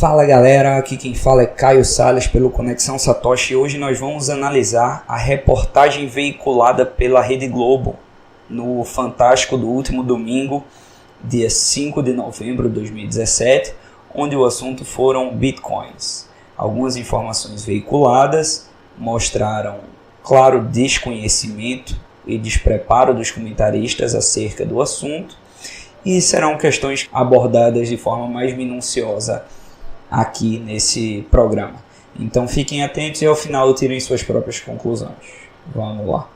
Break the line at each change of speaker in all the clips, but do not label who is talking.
Fala galera, aqui quem fala é Caio Salles pelo Conexão Satoshi e hoje nós vamos analisar a reportagem veiculada pela Rede Globo no Fantástico do último domingo, dia 5 de novembro de 2017, onde o assunto foram bitcoins. Algumas informações veiculadas mostraram claro desconhecimento e despreparo dos comentaristas acerca do assunto e serão questões abordadas de forma mais minuciosa aqui nesse programa. Então fiquem atentos e ao final tirem suas próprias conclusões. Vamos lá.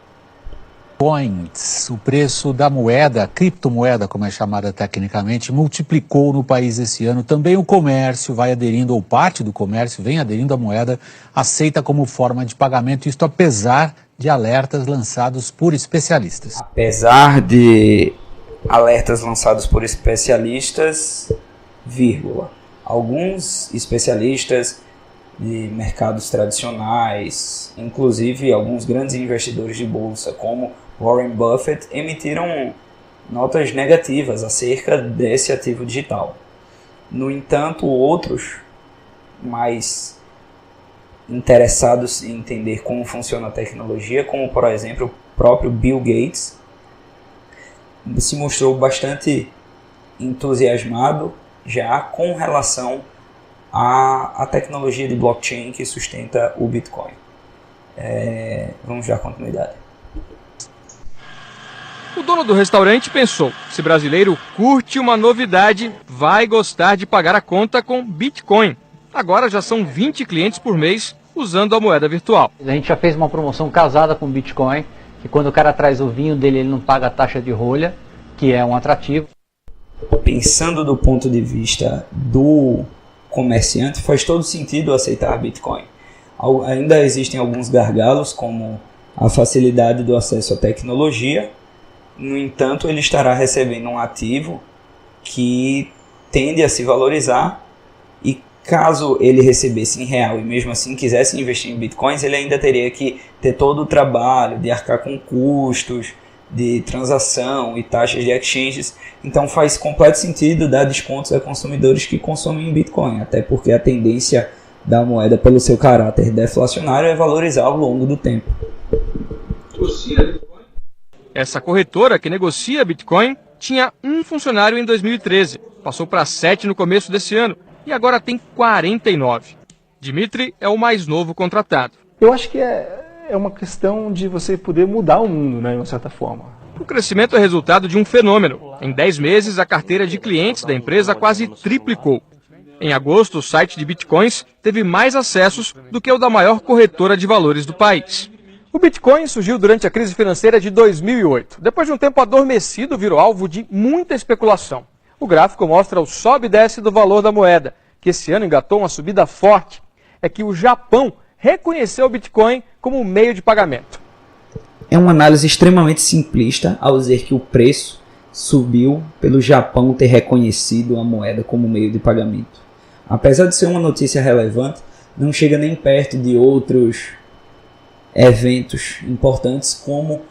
Bitcoins, o preço da moeda, criptomoeda como é chamada tecnicamente, multiplicou no país esse ano. Também o comércio vai aderindo, ou parte do comércio vem aderindo à moeda, aceita como forma de pagamento, isto apesar de alertas lançados por especialistas.
Apesar de alertas lançados por especialistas, alguns especialistas de mercados tradicionais, inclusive alguns grandes investidores de bolsa, como Warren Buffett, emitiram notas negativas acerca desse ativo digital. No entanto, outros, mais interessados em entender como funciona a tecnologia, como por exemplo o próprio Bill Gates, se mostrou bastante entusiasmado já com relação à tecnologia de blockchain que sustenta o Bitcoin. Vamos dar continuidade.
O dono do restaurante pensou, se brasileiro curte uma novidade, vai gostar de pagar a conta com Bitcoin. Agora já são 20 clientes por mês usando a moeda virtual.
A gente já fez uma promoção casada com Bitcoin, que quando o cara traz o vinho dele, ele não paga a taxa de rolha, que é um atrativo.
Pensando do ponto de vista do comerciante, faz todo sentido aceitar Bitcoin. Ainda existem alguns gargalos, como a facilidade do acesso à tecnologia. No entanto, ele estará recebendo um ativo que tende a se valorizar e caso ele recebesse em real e mesmo assim quisesse investir em Bitcoins, ele ainda teria que ter todo o trabalho de arcar com custos de transação e taxas de exchanges. Então faz completo sentido dar descontos a consumidores que consomem Bitcoin, até porque a tendência da moeda pelo seu caráter deflacionário é valorizar ao longo do tempo.
Essa corretora que negocia Bitcoin tinha um funcionário em 2013, passou para 7 no começo desse ano e agora tem 49. Dmitry é o mais novo contratado.
Eu acho que é uma questão de você poder mudar o mundo, né, de uma certa forma.
O crescimento é resultado de um fenômeno. Em 10 meses, a carteira de clientes da empresa quase triplicou. Em agosto, o site de Bitcoins teve mais acessos do que o da maior corretora de valores do país.
O Bitcoin surgiu durante a crise financeira de 2008. Depois de um tempo adormecido, virou alvo de muita especulação. O gráfico mostra o sobe e desce do valor da moeda, que esse ano engatou uma subida forte. É que o Japão reconheceu o Bitcoin como meio de pagamento.
É uma análise extremamente simplista ao dizer que o preço subiu pelo Japão ter reconhecido a moeda como meio de pagamento. Apesar de ser uma notícia relevante, não chega nem perto de outros eventos importantes como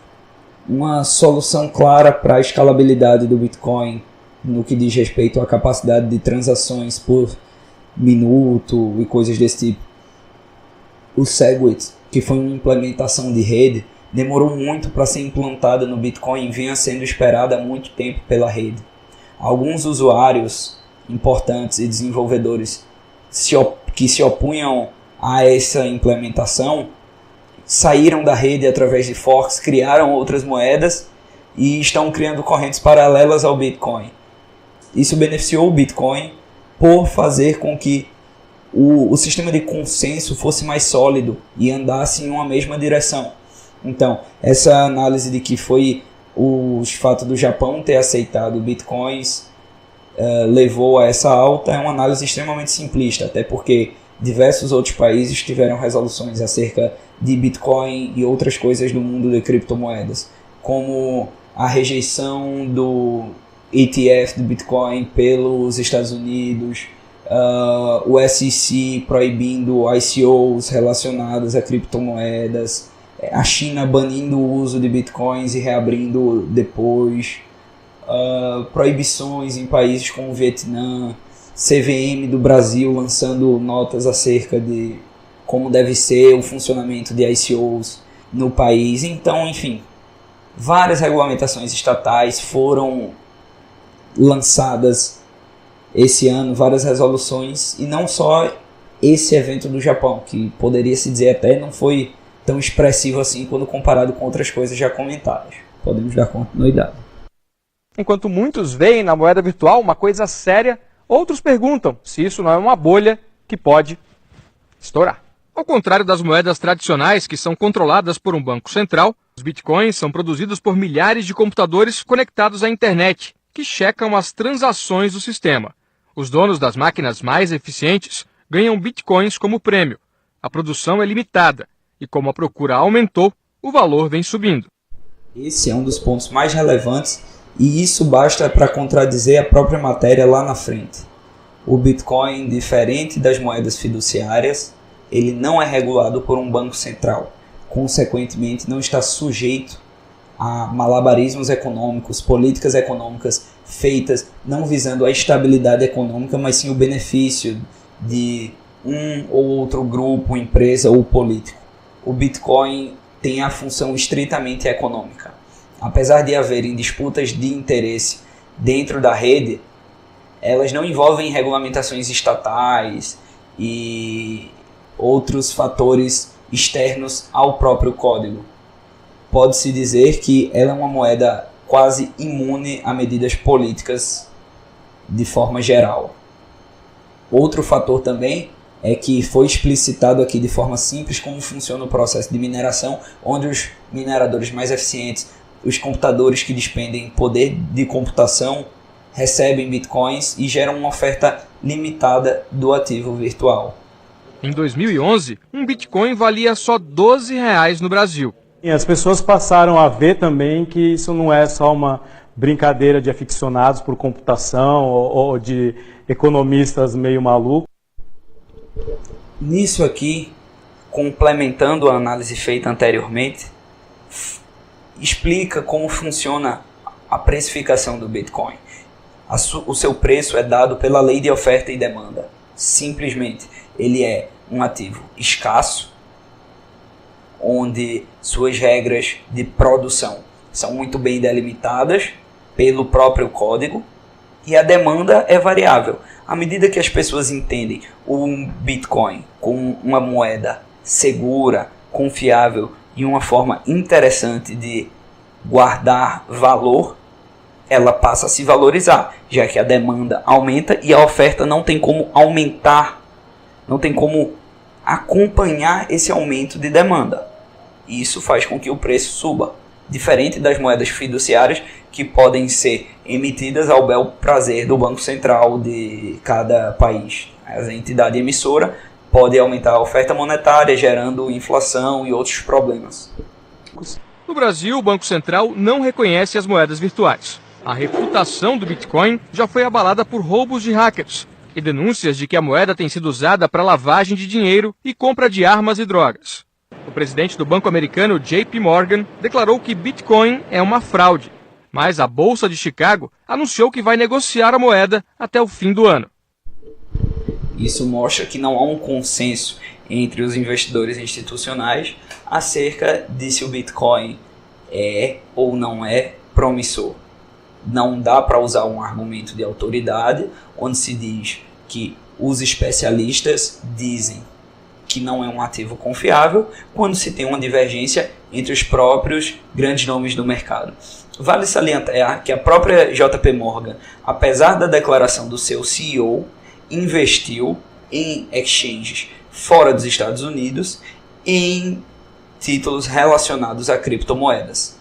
uma solução clara para a escalabilidade do Bitcoin no que diz respeito à capacidade de transações por minuto e coisas desse tipo. O Segwit, que foi uma implementação de rede, demorou muito para ser implantada no Bitcoin e vinha sendo esperada há muito tempo pela rede. Alguns usuários importantes e desenvolvedores que se opunham a essa implementação saíram da rede através de forks, criaram outras moedas e estão criando correntes paralelas ao Bitcoin. Isso beneficiou o Bitcoin por fazer com que o sistema de consenso fosse mais sólido e andasse em uma mesma direção. Então, essa análise de que foi o fato do Japão ter aceitado Bitcoins levou a essa alta é uma análise extremamente simplista, até porque diversos outros países tiveram resoluções acerca de Bitcoin e outras coisas do mundo de criptomoedas, como a rejeição do ETF do Bitcoin pelos Estados Unidos, o SEC proibindo ICOs relacionados a criptomoedas, a China banindo o uso de Bitcoins e reabrindo depois, proibições em países como o Vietnã, CVM do Brasil lançando notas acerca de como deve ser o funcionamento de ICOs no país. Então, enfim, várias regulamentações estatais foram lançadas esse ano, várias resoluções, e não só esse evento do Japão, que poderia se dizer até não foi tão expressivo assim quando comparado com outras coisas já comentadas. Podemos dar continuidade.
Enquanto muitos veem na moeda virtual uma coisa séria, outros perguntam se isso não é uma bolha que pode estourar. Ao contrário das moedas tradicionais, que são controladas por um banco central, os bitcoins são produzidos por milhares de computadores conectados à internet, que checam as transações do sistema. Os donos das máquinas mais eficientes ganham bitcoins como prêmio. A produção é limitada e, como a procura aumentou, o valor vem subindo.
Esse é um dos pontos mais relevantes e isso basta para contradizer a própria matéria lá na frente. O Bitcoin, diferente das moedas fiduciárias, ele não é regulado por um banco central. Consequentemente, não está sujeito a malabarismos econômicos, políticas econômicas feitas não visando a estabilidade econômica, mas sim o benefício de um ou outro grupo, empresa ou político. O Bitcoin tem a função estritamente econômica. Apesar de haverem disputas de interesse dentro da rede, elas não envolvem regulamentações estatais e outros fatores externos ao próprio código. Pode-se dizer que ela é uma moeda quase imune a medidas políticas de forma geral. Outro fator também é que foi explicitado aqui de forma simples como funciona o processo de mineração, onde os mineradores mais eficientes, os computadores que despendem poder de computação, recebem bitcoins e geram uma oferta limitada do ativo virtual.
Em 2011, um bitcoin valia só R$12 no Brasil.
E as pessoas passaram a ver também que isso não é só uma brincadeira de aficionados por computação ou de economistas meio malucos.
Nisso aqui, complementando a análise feita anteriormente, explica como funciona a precificação do Bitcoin. O seu preço é dado pela lei de oferta e demanda. Simplesmente, ele é um ativo escasso, onde suas regras de produção são muito bem delimitadas pelo próprio código, e a demanda é variável. À medida que as pessoas entendem o Bitcoin como uma moeda segura, confiável e uma forma interessante de guardar valor, ela passa a se valorizar, já que a demanda aumenta e a oferta não tem como aumentar, não tem como acompanhar esse aumento de demanda. Isso faz com que o preço suba, diferente das moedas fiduciárias que podem ser emitidas ao bel prazer do Banco Central de cada país. A entidade emissora pode aumentar a oferta monetária, gerando inflação e outros problemas.
No Brasil, o Banco Central não reconhece as moedas virtuais. A reputação do Bitcoin já foi abalada por roubos de hackers e denúncias de que a moeda tem sido usada para lavagem de dinheiro e compra de armas e drogas. O presidente do banco americano JP Morgan declarou que Bitcoin é uma fraude, mas a Bolsa de Chicago anunciou que vai negociar a moeda até o fim do ano.
Isso mostra que não há um consenso entre os investidores institucionais acerca de se o Bitcoin é ou não é promissor. Não dá para usar um argumento de autoridade onde se diz que os especialistas dizem que não é um ativo confiável, quando se tem uma divergência entre os próprios grandes nomes do mercado. Vale salientar que a própria JP Morgan, apesar da declaração do seu CEO, investiu em exchanges fora dos Estados Unidos em títulos relacionados a criptomoedas.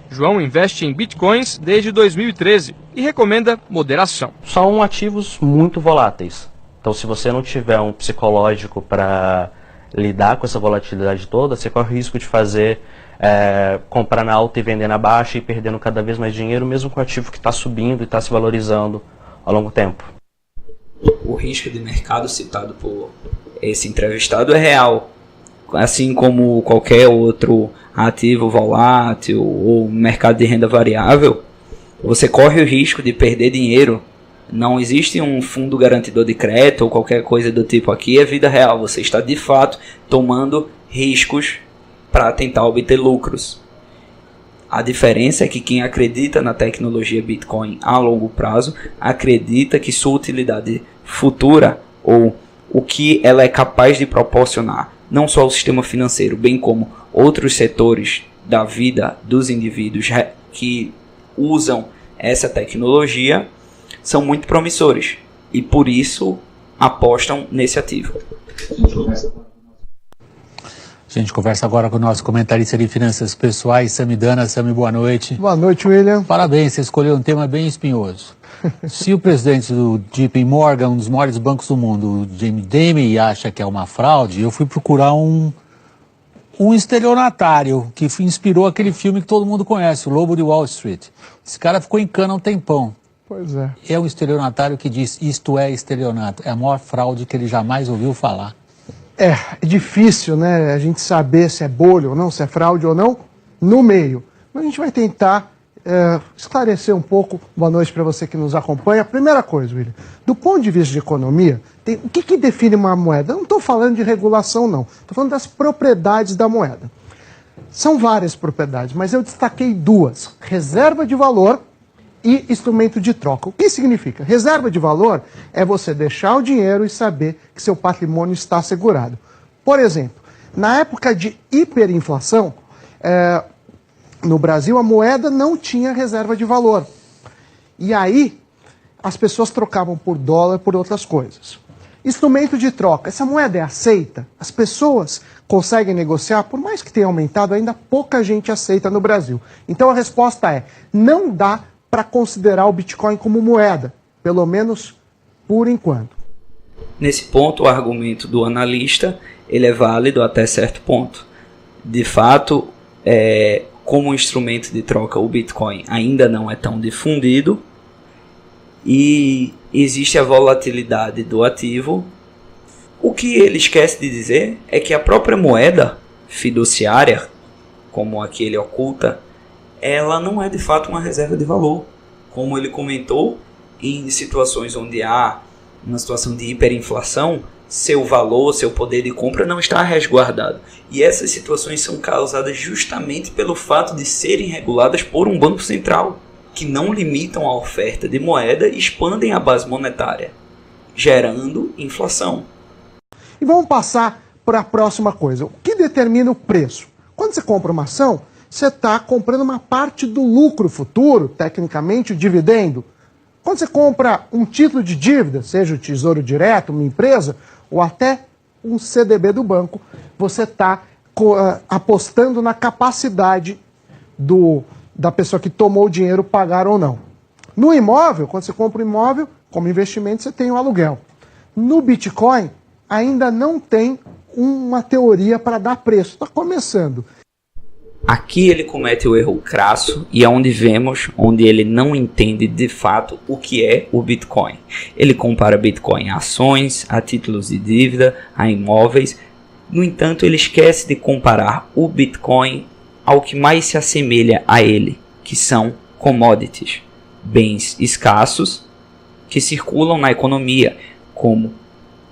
João investe em bitcoins desde 2013 e recomenda moderação.
São ativos muito voláteis. Então, se você não tiver um psicológico para lidar com essa volatilidade toda, você corre o risco de fazer comprar na alta e vender na baixa e perdendo cada vez mais dinheiro, mesmo com o ativo que está subindo e está se valorizando ao longo tempo.
O risco de mercado citado por esse entrevistado é real, assim como qualquer outro ativo volátil ou mercado de renda variável. Você corre o risco de perder dinheiro Não existe um fundo garantidor de crédito ou qualquer coisa do tipo aqui, é vida real. Você está de fato tomando riscos para tentar obter lucros. A diferença é que quem acredita na tecnologia Bitcoin a longo prazo acredita que sua utilidade futura, ou o que ela é capaz de proporcionar, não só ao sistema financeiro, bem como outros setores da vida dos indivíduos que usam essa tecnologia, são muito promissores e por isso apostam nesse ativo.
A gente conversa agora com o nosso comentarista de finanças pessoais, Sami Dana. Sami, boa noite.
Boa noite, William.
Parabéns, você escolheu um tema bem espinhoso. Se o presidente do JP Morgan, um dos maiores bancos do mundo, o Jamie Dimon, acha que é uma fraude, eu fui procurar um estelionatário que inspirou aquele filme que todo mundo conhece, O Lobo de Wall Street. Esse cara ficou em cana um tempão.
Pois é.
É um estelionatário que diz, isto é estelionato. É a maior fraude que ele jamais ouviu falar.
É difícil, né, a gente saber se é bolha ou não, se é fraude ou não, no meio. Mas a gente vai tentar esclarecer um pouco. Boa noite para você que nos acompanha. Primeira coisa, William, do ponto de vista de economia, o que define uma moeda? Eu não estou falando de regulação, não. Estou falando das propriedades da moeda. São várias propriedades, mas eu destaquei duas: reserva de valor e instrumento de troca. O que significa? Reserva de valor é você deixar o dinheiro e saber que seu patrimônio está assegurado. Por exemplo, na época de hiperinflação, no Brasil a moeda não tinha reserva de valor. E aí as pessoas trocavam por dólar por outras coisas. Instrumento de troca. Essa moeda é aceita? As pessoas conseguem negociar? Por mais que tenha aumentado, ainda pouca gente aceita no Brasil. Então a resposta é: não dá para considerar o Bitcoin como moeda, pelo menos por enquanto.
Nesse ponto, o argumento do analista ele é válido até certo ponto. De fato, como instrumento de troca, o Bitcoin ainda não é tão difundido e existe a volatilidade do ativo. O que ele esquece de dizer é que a própria moeda fiduciária, como aqui ele oculta, ela não é de fato uma reserva de valor. Como ele comentou, em situações onde há uma situação de hiperinflação, seu valor, seu poder de compra não está resguardado. E essas situações são causadas justamente pelo fato de serem reguladas por um banco central, que não limitam a oferta de moeda e expandem a base monetária, gerando inflação.
E vamos passar para a próxima coisa. O que determina o preço? Quando você compra uma ação, você está comprando uma parte do lucro futuro, tecnicamente o dividendo. Quando você compra um título de dívida, seja o Tesouro Direto, uma empresa, ou até um CDB do banco, você está apostando na capacidade da pessoa que tomou o dinheiro pagar ou não. No imóvel, quando você compra um imóvel, como investimento, você tem o aluguel. No Bitcoin, ainda não tem uma teoria para dar preço. Está começando.
Aqui ele comete o erro crasso e é onde vemos onde ele não entende de fato o que é o Bitcoin. Ele compara Bitcoin a ações, a títulos de dívida, a imóveis. No entanto, ele esquece de comparar o Bitcoin ao que mais se assemelha a ele, que são commodities, bens escassos que circulam na economia, como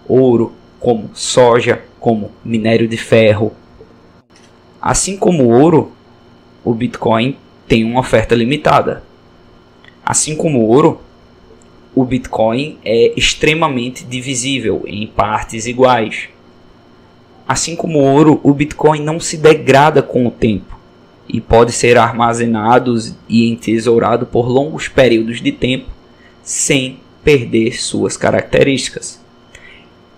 ouro, como soja, como minério de ferro. Assim como o ouro, o Bitcoin tem uma oferta limitada. Assim como o ouro, o Bitcoin é extremamente divisível em partes iguais. Assim como o ouro, o Bitcoin não se degrada com o tempo e pode ser armazenado e entesourado por longos períodos de tempo sem perder suas características.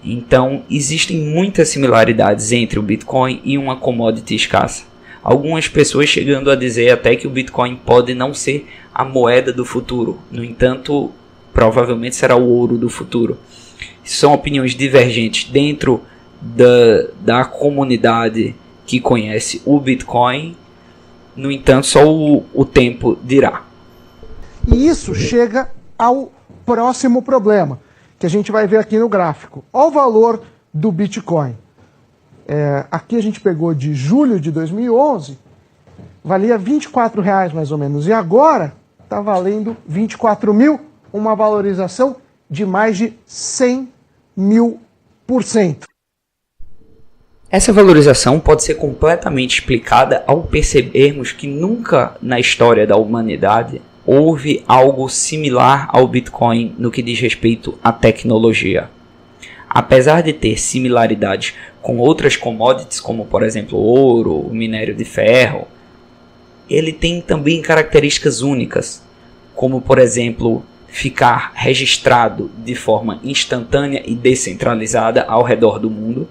Então, existem muitas similaridades entre o Bitcoin e uma commodity escassa. Algumas pessoas chegando a dizer até que o Bitcoin pode não ser a moeda do futuro. No entanto, provavelmente será o ouro do futuro. São opiniões divergentes dentro da comunidade que conhece o Bitcoin. No entanto, só o tempo dirá.
E isso chega ao próximo problema, que a gente vai ver aqui no gráfico. Olha o valor do Bitcoin. Aqui a gente pegou de julho de 2011, valia R$24 mais ou menos. E agora está valendo 24 mil uma valorização de mais de 100.000%.
Essa valorização pode ser completamente explicada ao percebermos que nunca na história da humanidade houve algo similar ao Bitcoin no que diz respeito à tecnologia. Apesar de ter similaridades com outras commodities, como por exemplo ouro, minério de ferro, ele tem também características únicas, como por exemplo ficar registrado de forma instantânea e descentralizada ao redor do mundo,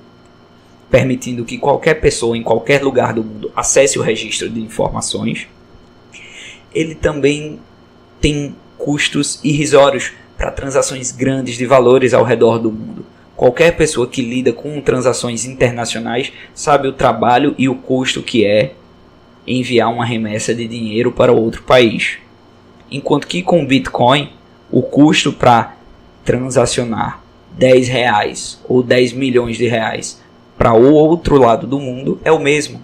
permitindo que qualquer pessoa em qualquer lugar do mundo acesse o registro de informações. Ele também tem custos irrisórios para transações grandes de valores ao redor do mundo. Qualquer pessoa que lida com transações internacionais sabe o trabalho e o custo que é enviar uma remessa de dinheiro para outro país. Enquanto que com Bitcoin, o custo para transacionar R$10 ou 10 milhões de reais para o outro lado do mundo é o mesmo.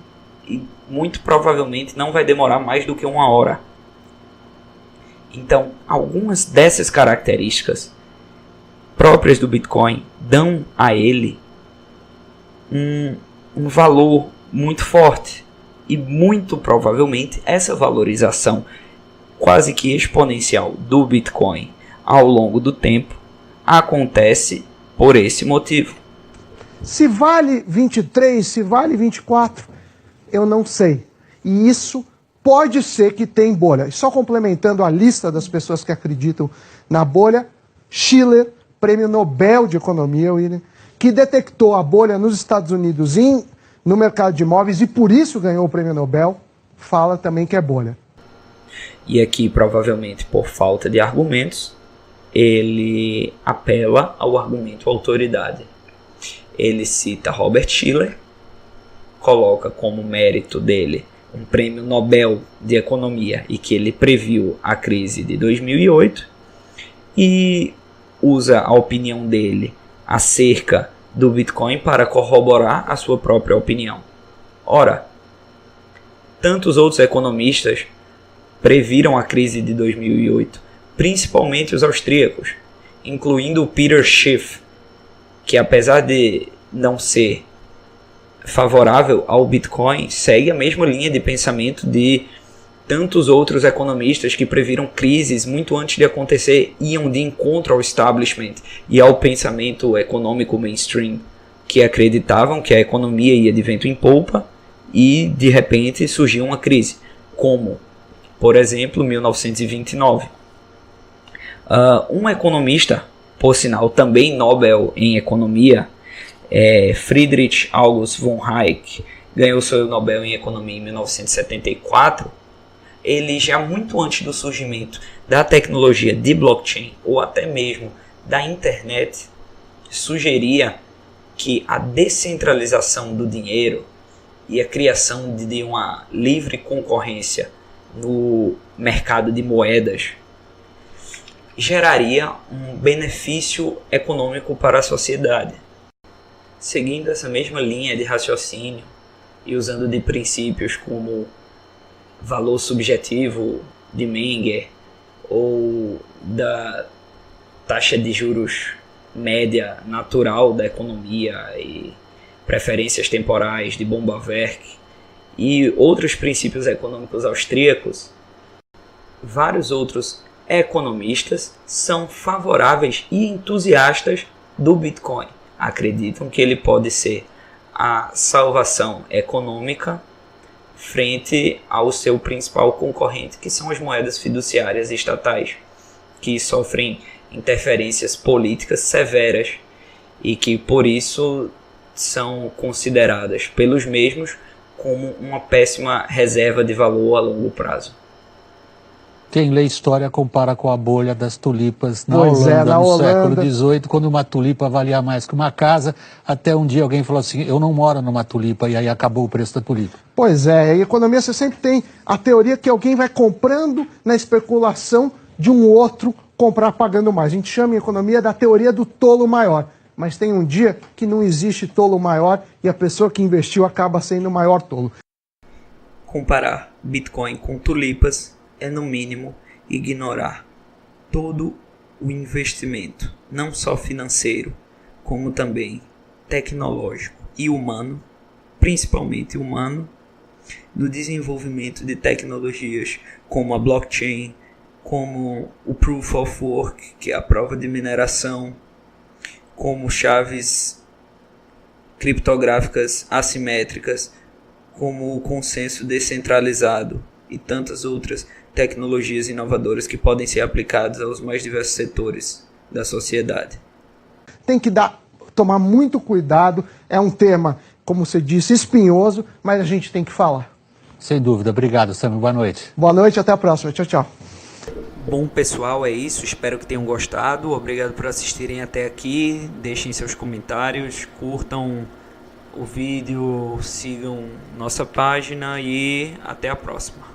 E muito provavelmente não vai demorar mais do que 1 hora. Então, algumas dessas características próprias do Bitcoin dão a ele um valor muito forte. E muito provavelmente essa valorização quase que exponencial do Bitcoin ao longo do tempo acontece por esse motivo.
Se vale 23, se vale 24, eu não sei. E isso pode ser que tem bolha. E só complementando a lista das pessoas que acreditam na bolha, Shiller, Prêmio Nobel de Economia, William, que detectou a bolha nos Estados Unidos no mercado de imóveis e por isso ganhou o Prêmio Nobel, fala também que é bolha.
E aqui, provavelmente por falta de argumentos, ele apela ao argumento autoridade. Ele cita Robert Shiller, coloca como mérito dele um prêmio Nobel de Economia e que ele previu a crise de 2008 e usa a opinião dele acerca do Bitcoin para corroborar a sua própria opinião. Ora, tantos outros economistas previram a crise de 2008, principalmente os austríacos, incluindo o Peter Schiff, que apesar de não ser favorável ao Bitcoin, segue a mesma linha de pensamento de tantos outros economistas que previram crises muito antes de acontecer, iam de encontro ao establishment e ao pensamento econômico mainstream, que acreditavam que a economia ia de vento em popa e de repente surgiu uma crise, como, por exemplo, 1929. Um economista, por sinal também Nobel em Economia, Friedrich August von Hayek, ganhou seu Nobel em Economia em 1974, ele já muito antes do surgimento da tecnologia de blockchain ou até mesmo da internet, sugeria que a descentralização do dinheiro e a criação de uma livre concorrência no mercado de moedas geraria um benefício econômico para a sociedade. Seguindo essa mesma linha de raciocínio e usando de princípios como valor subjetivo de Menger ou da taxa de juros média natural da economia e preferências temporais de Bombaverk e outros princípios econômicos austríacos, vários outros economistas são favoráveis e entusiastas do Bitcoin. Acreditam que ele pode ser a salvação econômica frente ao seu principal concorrente, que são as moedas fiduciárias estatais, que sofrem interferências políticas severas e que por isso são consideradas pelos mesmos como uma péssima reserva de valor a longo prazo.
Quem lê história compara com a bolha das tulipas na
Pois
Holanda,
na
no
Holanda.
século XVIII, quando uma tulipa valia mais que uma casa, até um dia alguém falou assim, eu não moro numa tulipa, e aí acabou o preço da tulipa.
Pois é, em economia você sempre tem a teoria que alguém vai comprando na especulação de um outro comprar pagando mais. A gente chama em economia da teoria do tolo maior. Mas tem um dia que não existe tolo maior e a pessoa que investiu acaba sendo o maior tolo.
Comparar Bitcoin com tulipas é, no mínimo, ignorar todo o investimento, não só financeiro, como também tecnológico e humano, principalmente humano, no desenvolvimento de tecnologias como a blockchain, como o Proof of Work, que é a prova de mineração, como chaves criptográficas assimétricas, como o consenso descentralizado e tantas outras tecnologias inovadoras que podem ser aplicadas aos mais diversos setores da sociedade.
Tem que tomar muito cuidado, é um tema, como você disse, espinhoso, mas a gente tem que falar.
Sem dúvida. Obrigado, Sami. Boa noite.
Boa noite, até a próxima. Tchau, tchau.
Bom, pessoal, é isso. Espero que tenham gostado. Obrigado por assistirem até aqui. Deixem seus comentários, curtam o vídeo, sigam nossa página e até a próxima.